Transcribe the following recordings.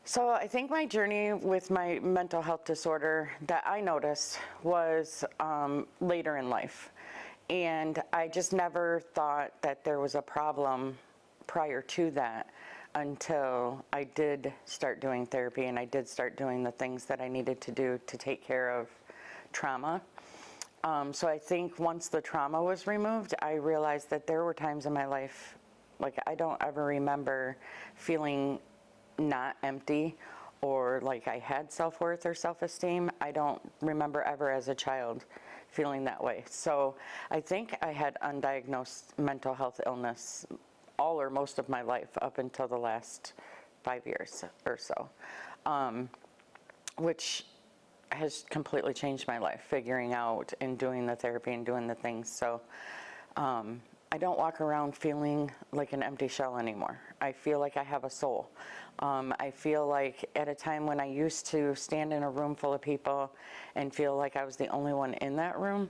So I think my journey with my mental health disorder that I noticed was later in life. And I just never thought that there was a problem prior to that until I did start doing therapy and I did start doing the things that I needed to do to take care of trauma. So I think once the trauma was removed, I realized that there were times in my life, like I don't ever remember feeling not empty or like I had self-worth or self-esteem. I don't remember ever as a child feeling that way. So I think I had undiagnosed mental health illness all or most of my life up until the last 5 years or so, which has completely changed my life, figuring out and doing the therapy and doing the things. So I don't walk around feeling like an empty shell anymore. I feel like I have a soul. I feel like at a time when I used to stand in a room full of people and feel like I was the only one in that room,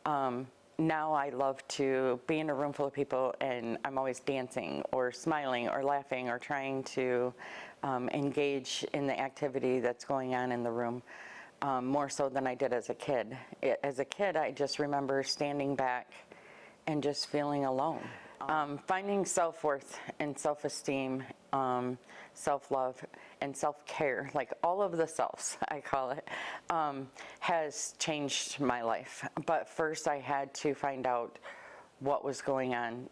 now I love to be in a room full of people and I'm always dancing or smiling or laughing or trying to engage in the activity that's going on in the room, more so than I did as a kid. As a kid, I just remember standing back and just feeling alone. Finding self-worth and self-esteem, self-love and self-care, like all of the selves, I call it, has changed my life. But first I had to find out what was going on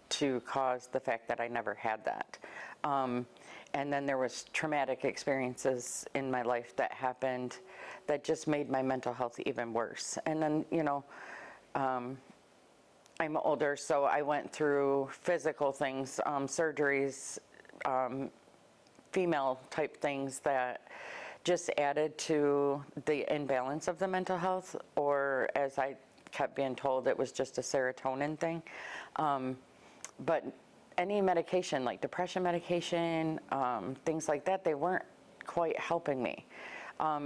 to cause the fact that I never had that. And then there was traumatic experiences in my life that happened that just made my mental health even worse. And then, I'm older, so I went through physical things, surgeries, female type things that just added to the imbalance of the mental health, or as I kept being told, it was just a serotonin thing. But any medication, like depression medication, things like that, they weren't quite helping me.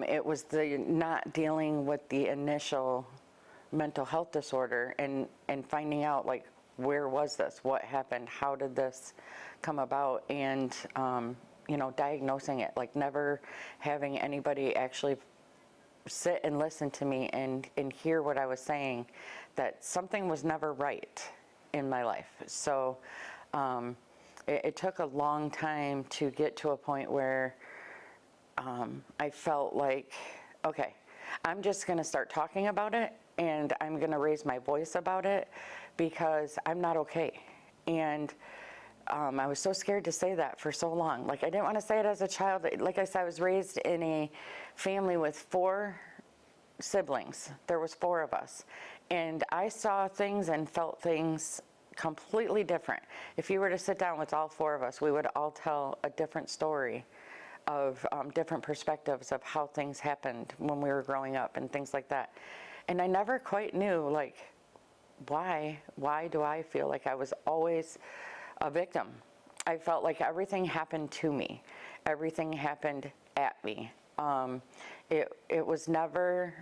It was the not dealing with the initial mental health disorder and finding out like where was this, what happened, how did this come about, and diagnosing it, like never having anybody actually sit and listen to me and hear what I was saying, that something was never right in my life. So it took a long time to get to a point where I felt like, okay, I'm just going to start talking about it and I'm going to raise my voice about it because I'm not okay. And I was so scared to say that for so long. Like I didn't want to say it as a child. Like I said, I was raised in a family with 4 siblings. There was 4 of us. And I saw things and felt things completely different. If you were to sit down with all 4 of us, we would all tell a different story of different perspectives of how things happened when we were growing up and things like that. And I never quite knew, like, why do I feel like I was always a victim? I felt like everything happened to me. Everything happened at me. It was never,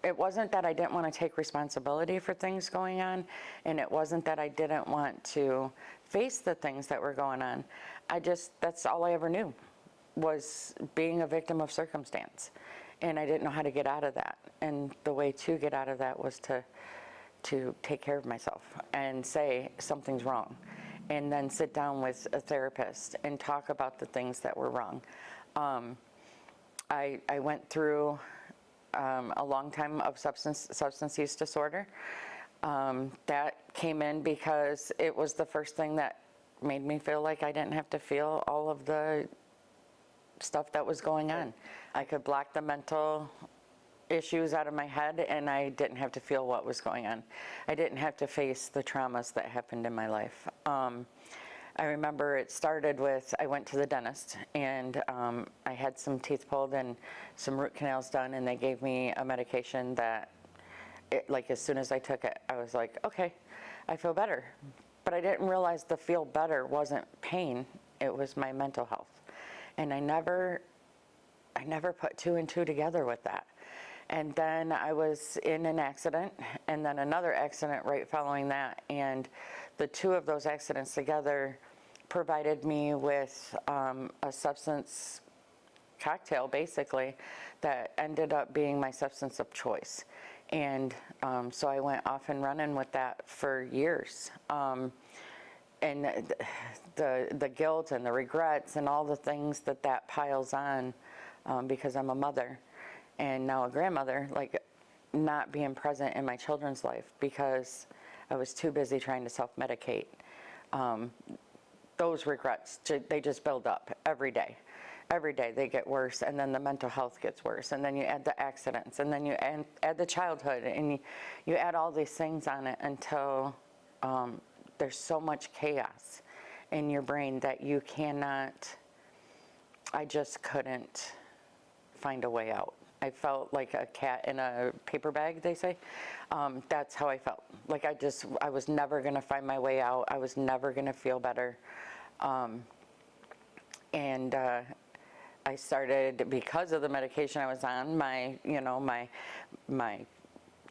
it wasn't that I didn't want to take responsibility for things going on, and it wasn't that I didn't want to face the things that were going on. That's all I ever knew, was being a victim of circumstance. And I didn't know how to get out of that. And the way to get out of that was to take care of myself and say something's wrong. And then sit down with a therapist and talk about the things that were wrong. I went through a long time of substance use disorder. That came in because it was the first thing that made me feel like I didn't have to feel all of the stuff that was going on. I could block the mental issues out of my head and I didn't have to feel what was going on. I didn't have to face the traumas that happened in my life. I remember it started with, I went to the dentist and I had some teeth pulled and some root canals done, and they gave me a medication that, like as soon as I took it, I was like, okay, I feel better. But I didn't realize the feel better wasn't pain, it was my mental health. And I never put 2 and 2 together with that. And then I was in an accident and then another accident right following that. And the 2 of those accidents together provided me with a substance cocktail, basically, that ended up being my substance of choice. And so I went off and running with that for years. And the guilt and the regrets and all the things that piles on, because I'm a mother and now a grandmother, like not being present in my children's life because I was too busy trying to self-medicate. Those regrets, they just build up every day. Every day they get worse, and then the mental health gets worse, and then you add the accidents, and then you add the childhood, and you add all these things on it until there's so much chaos in your brain that you cannot, I just couldn't find a way out. I felt like a cat in a paper bag, they say. That's how I felt. Like I was never going to find my way out. I was never going to feel better. I started, because of the medication I was on, my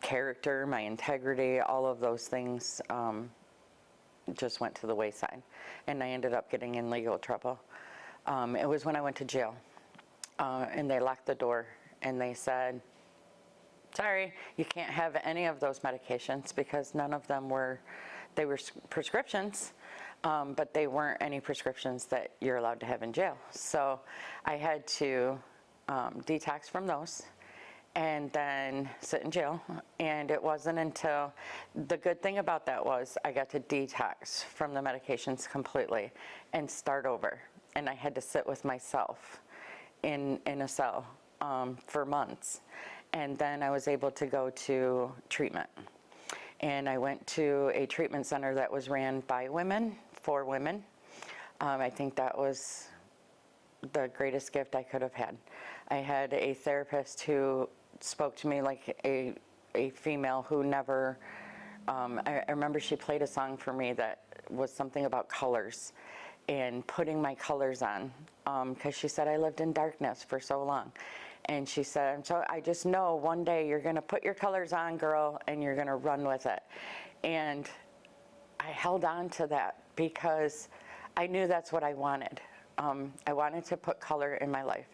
character, my integrity, all of those things just went to the wayside. And I ended up getting in legal trouble. It was when I went to jail. And they locked the door and they said, sorry, you can't have any of those medications because none of them were prescriptions. But they weren't any prescriptions that you're allowed to have in jail. So I had to detox from those and then sit in jail. And it wasn't until, the good thing about that was I got to detox from the medications completely and start over. And I had to sit with myself in a cell for months. And then I was able to go to treatment. And I went to a treatment center that was ran by women, for women. I think that was the greatest gift I could have had. I had a therapist who spoke to me like a female who never, I remember she played a song for me that was something about colors and putting my colors on, because she said I lived in darkness for so long. And she said, so I just know one day you're going to put your colors on, girl, and you're going to run with it. And I held on to that because I knew that's what I wanted. I wanted to put color in my life.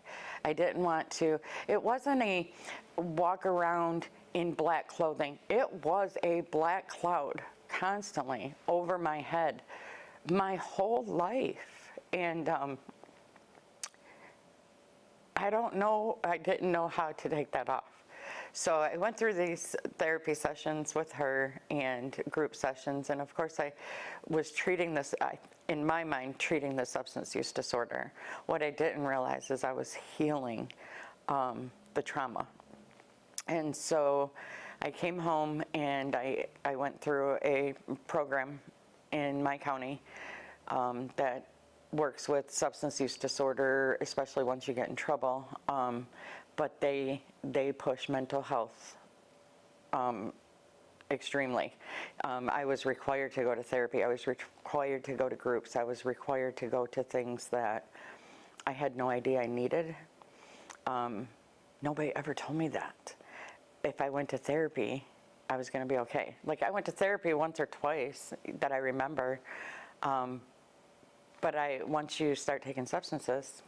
I didn't want to, it wasn't a walk around in black clothing. It was a black cloud constantly over my head my whole life. And I didn't know how to take that off. So I went through these therapy sessions with her and group sessions, and of course I was treating this, in my mind, treating the substance use disorder. What I didn't realize is I was healing the trauma. And so I came home and I went through a program in my county that works with substance use disorder, especially once you get in trouble. But they push mental health extremely. I was required to go to therapy. I was required to go to groups. I was required to go to things that I had no idea I needed. Nobody ever told me that. If I went to therapy, I was going to be okay. Like, I went to therapy once or twice that I remember. But once you start taking substances,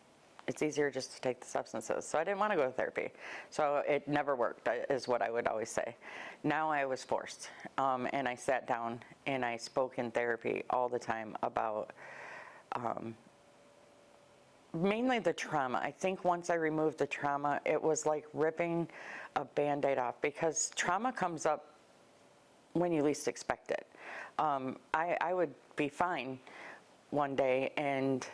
it's easier just to take the substances. So I didn't want to go to therapy. So it never worked, is what I would always say. Now I was forced. And I sat down and I spoke in therapy all the time about mainly the trauma. I think once I removed the trauma, it was like ripping a Band-Aid off, because trauma comes up when you least expect it. I would be fine one day and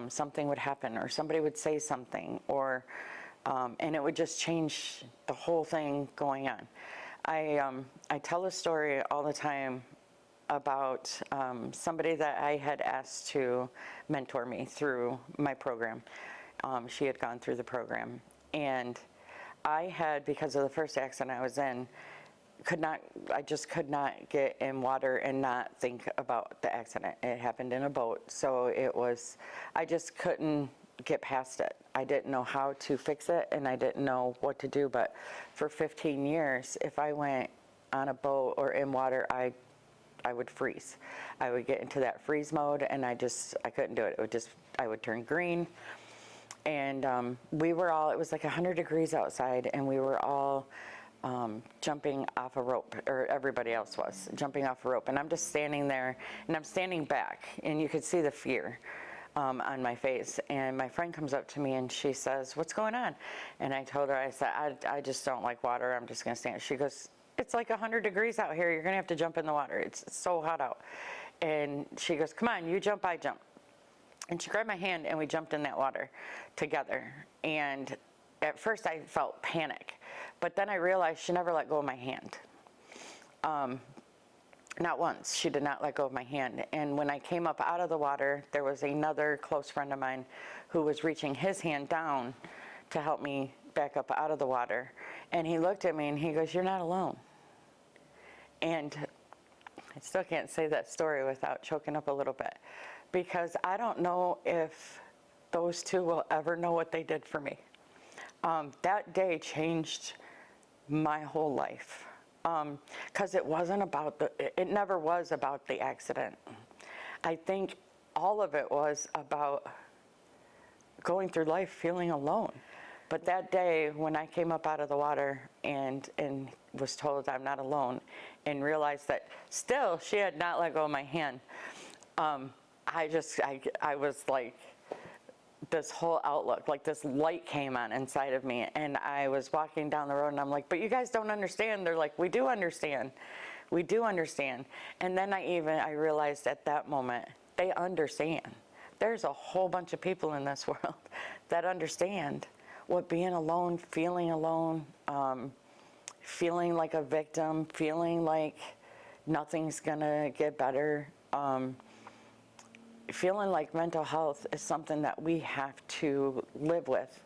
something would happen, or somebody would say something, or and it would just change the whole thing going on. I tell a story all the time about somebody that I had asked to mentor me through my program. She had gone through the program, and I had, because of the first accident I was in, I just could not get in water and not think about the accident. It happened in a boat, so I just couldn't get past it. I didn't know how to fix it, and I didn't know what to do. But for 15 years, if I went on a boat or in water, I would freeze. I would get into that freeze mode, and I couldn't do it. I would turn green. And it was like 100 degrees outside, and we were all jumping off a rope, or everybody else was jumping off a rope. And I'm just standing there, and I'm standing back, and you could see the fear on my face. And my friend comes up to me, and she says, "What's going on?" And I told her, I said, I just don't like water. I'm just going to stand. She goes, "It's like 100 degrees out here. You're going to have to jump in the water. It's so hot out." And she goes, "Come on, you jump, I jump." And she grabbed my hand, and we jumped in that water together. And at first I felt panic, but then I realized she never let go of my hand. Not once. She did not let go of my hand. And when I came up out of the water, there was another close friend of mine who was reaching his hand down to help me back up out of the water. And he looked at me and he goes, "You're not alone." And I still can't say that story without choking up a little bit, because I don't know if those two will ever know what they did for me. That day changed my whole life, because it never was about the accident. I think all of it was about going through life feeling alone. But that day when I came up out of the water and was told I'm not alone, and realized that still she had not let go of my hand, I was like, this whole outlook, like this light came on inside of me, and I was walking down the road and I'm like, "But you guys don't understand." They're like, "We do understand. We do understand." And then I realized at that moment, they understand. There's a whole bunch of people in this world that understand what being alone, feeling like a victim, feeling like nothing's gonna get better, feeling like mental health is something that we have to live with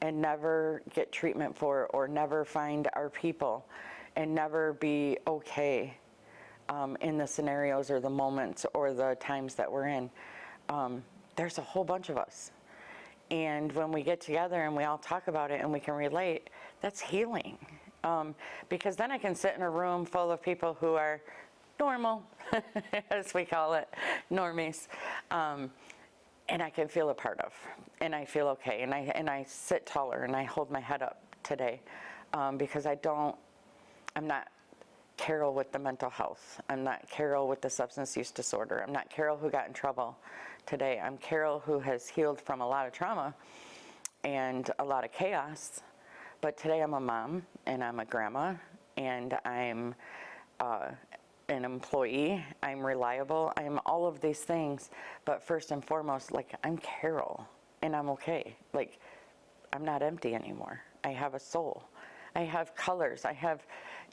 and never get treatment for, or never find our people, and never be okay in the scenarios or the moments or the times that we're in. There's a whole bunch of us. And when we get together and we all talk about it and we can relate, that's healing. Because then I can sit in a room full of people who are normal, as we call it, normies, and I can feel a part of, and I feel okay, and I sit taller, and I hold my head up today, because I'm not Carole with the mental health. I'm not Carole with the substance use disorder. I'm not Carole who got in trouble today. I'm Carole who has healed from a lot of trauma and a lot of chaos, but today I'm a mom, and I'm a grandma, and I'm an employee, I'm reliable, I'm all of these things, but first and foremost, like, I'm Carole, and I'm okay. Like, I'm not empty anymore. I have a soul. I have colors. I have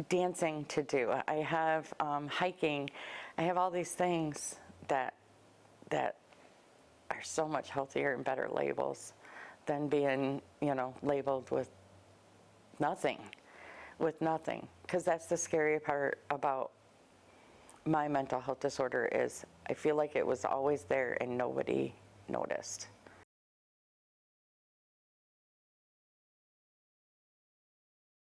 dancing to do. I have hiking. I have all these things that are so much healthier and better labels than being, labeled with nothing, because that's the scary part about my mental health disorder, is I feel like it was always there and nobody noticed.